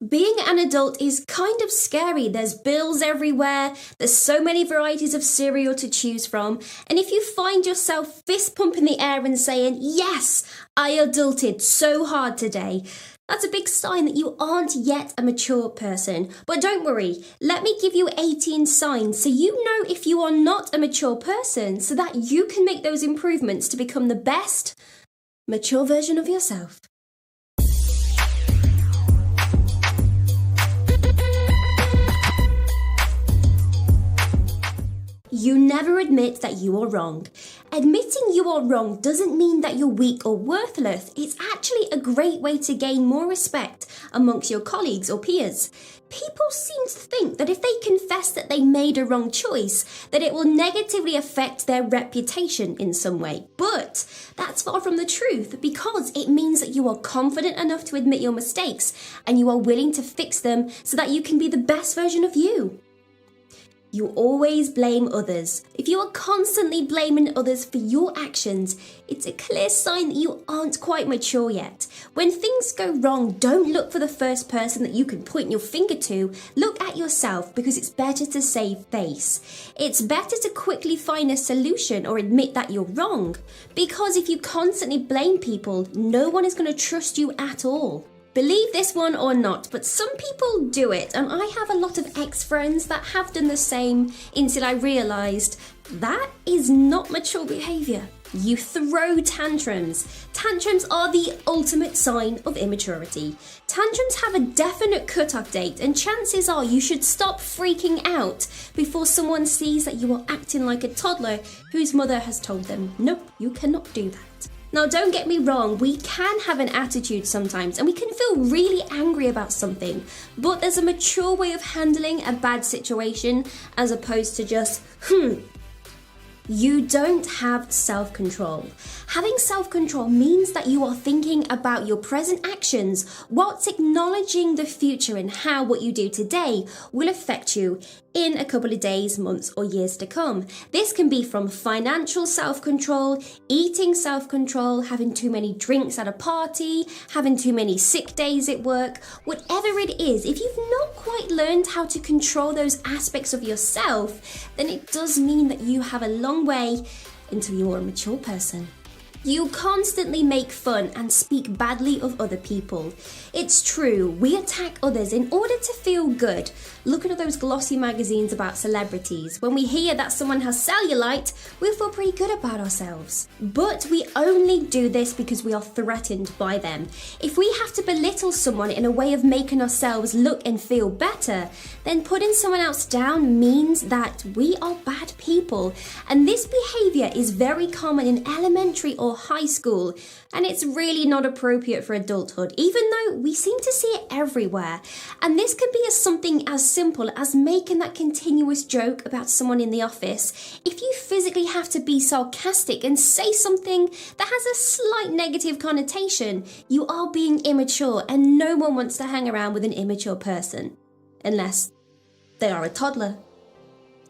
Being an adult is kind of scary. There's bills everywhere, there's so many varieties of cereal to choose from, and if you find yourself fist pumping the air and saying, "Yes, I adulted so hard today," that's a big sign that you aren't yet a mature person. But don't worry, let me give you 18 signs so you know if you are not a mature person so that you can make those improvements to become the best mature version of yourself. You never admit that you are wrong. Admitting you are wrong doesn't mean that you're weak or worthless. It's actually a great way to gain more respect amongst your colleagues or peers. People seem to think that if they confess that they made a wrong choice, that it will negatively affect their reputation in some way. But that's far from the truth, because it means that you are confident enough to admit your mistakes and you are willing to fix them so that you can be the best version of you. You always blame others. If you are constantly blaming others for your actions, it's a clear sign that you aren't quite mature yet. When things go wrong, don't look for the first person that you can point your finger to. Look at yourself, because it's better to save face. It's better to quickly find a solution or admit that you're wrong, because if you constantly blame people, no one is going to trust you at all. Believe this one or not, but some people do it, and I have a lot of ex-friends that have done the same until I realised that is not mature behaviour. You throw tantrums. Tantrums are the ultimate sign of immaturity. Tantrums have a definite cut-off date, and chances are you should stop freaking out before someone sees that you are acting like a toddler whose mother has told them, "Nope, you cannot do that." Now, don't get me wrong, we can have an attitude sometimes and we can feel really angry about something, but there's a mature way of handling a bad situation as opposed to just, You don't have self-control. Having self-control means that you are thinking about your present actions whilst acknowledging the future and how what you do today will affect you in a couple of days, months, or years to come. This can be from financial self-control, eating self-control, having too many drinks at a party, having too many sick days at work, whatever it is. If you've not quite learned how to control those aspects of yourself, then it does mean that you have a long way until you're a mature person. You constantly make fun and speak badly of other people. It's true, we attack others in order to feel good. Look at all those glossy magazines about celebrities. When we hear that someone has cellulite, we feel pretty good about ourselves. But we only do this because we are threatened by them. If we have to belittle someone in a way of making ourselves look and feel better, then putting someone else down means that we are bad people. And this behaviour is very common in elementary or high school, and it's really not appropriate for adulthood, even though we seem to see it everywhere. And this could be something as simple as making that continuous joke about someone in the office. If you physically have to be sarcastic and say something that has a slight negative connotation, you are being immature, and no one wants to hang around with an immature person, unless they are a toddler.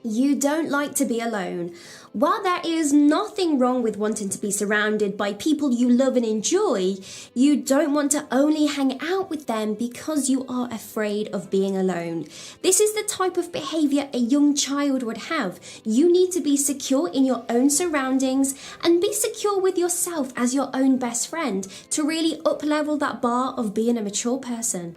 You don't like to be alone. While there is nothing wrong with wanting to be surrounded by people you love and enjoy, you don't want to only hang out with them because you are afraid of being alone. This is the type of behaviour a young child would have. You need to be secure in your own surroundings and be secure with yourself as your own best friend to really up-level that bar of being a mature person.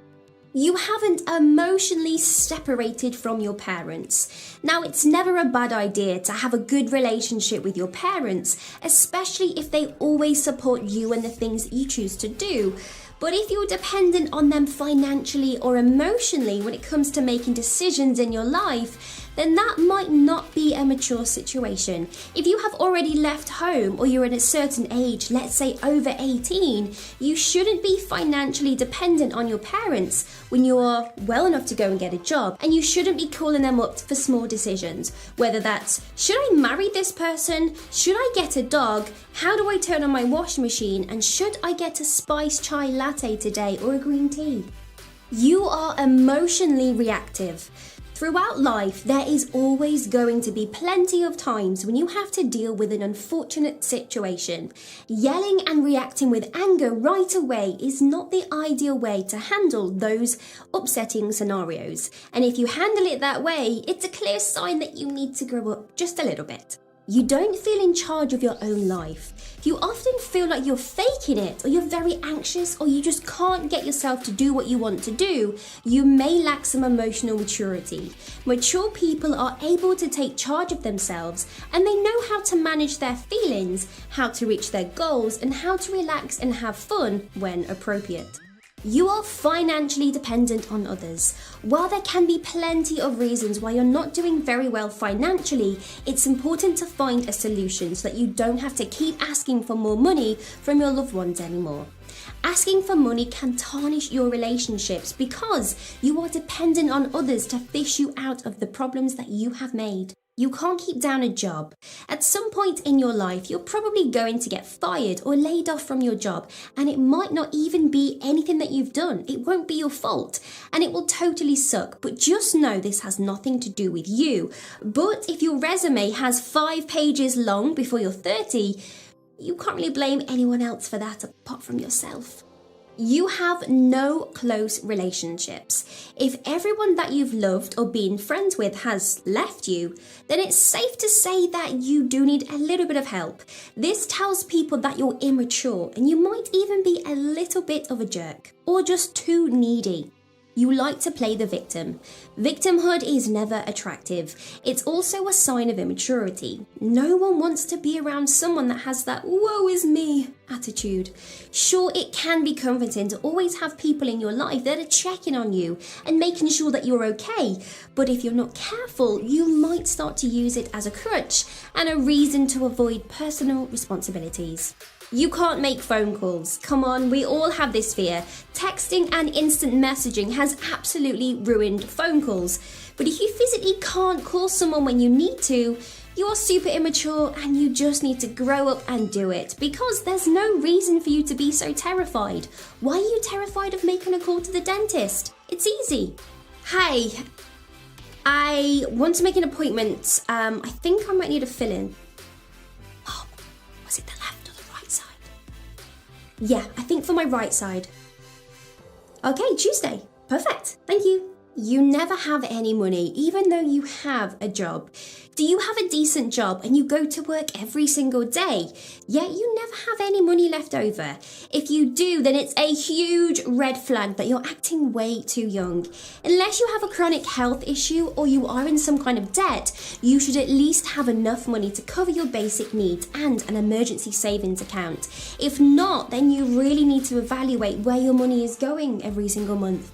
You haven't emotionally separated from your parents. Now, it's never a bad idea to have a good relationship with your parents, especially if they always support you and the things that you choose to do. But if you're dependent on them financially or emotionally when it comes to making decisions in your life, then that might not be a mature situation. If you have already left home or you're at a certain age, let's say over 18, you shouldn't be financially dependent on your parents when you are well enough to go and get a job, and you shouldn't be calling them up for small decisions, whether that's, should I marry this person? Should I get a dog? How do I turn on my washing machine? And should I get a spiced chai latte today or a green tea? You are emotionally reactive. Throughout life, there is always going to be plenty of times when you have to deal with an unfortunate situation. Yelling and reacting with anger right away is not the ideal way to handle those upsetting scenarios. And if you handle it that way, it's a clear sign that you need to grow up just a little bit. You don't feel in charge of your own life. You often feel like you're faking it, or you're very anxious, or you just can't get yourself to do what you want to do. You may lack some emotional maturity. Mature people are able to take charge of themselves, and they know how to manage their feelings, how to reach their goals, and how to relax and have fun when appropriate. You are financially dependent on others. While there can be plenty of reasons why you're not doing very well financially, it's important to find a solution so that you don't have to keep asking for more money from your loved ones anymore. Asking for money can tarnish your relationships because you are dependent on others to fish you out of the problems that you have made. You can't keep down a job. At some point in your life, you're probably going to get fired or laid off from your job, and it might not even be anything that you've done. It won't be your fault, and it will totally suck. But just know this has nothing to do with you. But if your resume has 5 pages long before you're 30, you can't really blame anyone else for that apart from yourself. You have no close relationships. If everyone that you've loved or been friends with has left you, then it's safe to say that you do need a little bit of help. This tells people that you're immature and you might even be a little bit of a jerk or just too needy. You like to play the victim. Victimhood is never attractive. It's also a sign of immaturity. No one wants to be around someone that has that woe is me attitude. Sure, it can be comforting to always have people in your life that are checking on you and making sure that you're okay. But if you're not careful, you might start to use it as a crutch and a reason to avoid personal responsibilities. You can't make phone calls. Come on, we all have this fear. Texting and instant messaging has absolutely ruined phone calls. But if you physically can't call someone when you need to, you are super immature and you just need to grow up and do it because there's no reason for you to be so terrified. Why are you terrified of making a call to the dentist? It's easy. Hi, I want to make an appointment. I think I might need a fill-in. Oh, was it the left? Yeah, I think for my right side. Okay, Tuesday. Perfect. Thank you. You never have any money, even though you have a job. Do you have a decent job and you go to work every single day, yet you never have any money left over? If you do, then it's a huge red flag that you're acting way too young. Unless you have a chronic health issue or you are in some kind of debt, you should at least have enough money to cover your basic needs and an emergency savings account. If not, then you really need to evaluate where your money is going every single month.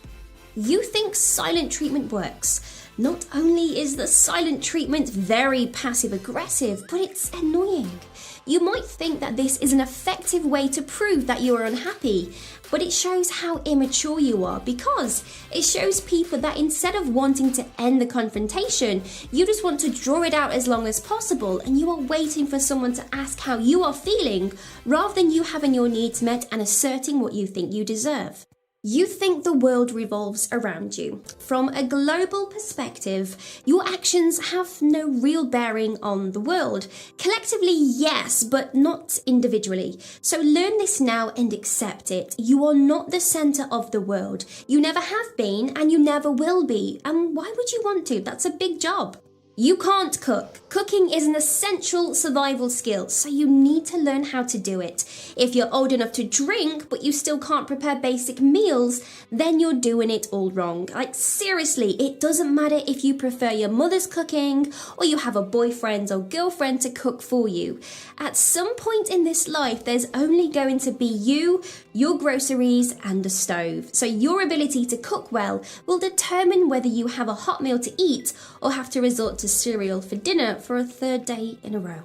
You think silent treatment works. Not only is the silent treatment very passive-aggressive, but it's annoying. You might think that this is an effective way to prove that you are unhappy, but it shows how immature you are because it shows people that instead of wanting to end the confrontation, you just want to draw it out as long as possible and you are waiting for someone to ask how you are feeling rather than you having your needs met and asserting what you think you deserve. You think the world revolves around you. From a global perspective, your actions have no real bearing on the world. Collectively, yes, but not individually. So learn this now and accept it. You are not the center of the world. You never have been and you never will be. And why would you want to? That's a big job. You can't cook. Cooking is an essential survival skill, so you need to learn how to do it. If you're old enough to drink, but you still can't prepare basic meals, then you're doing it all wrong. Like, seriously, it doesn't matter if you prefer your mother's cooking or you have a boyfriend or girlfriend to cook for you. At some point in this life, there's only going to be you, your groceries, and a stove. So your ability to cook well will determine whether you have a hot meal to eat or have to resort to cereal for dinner for a third day in a row.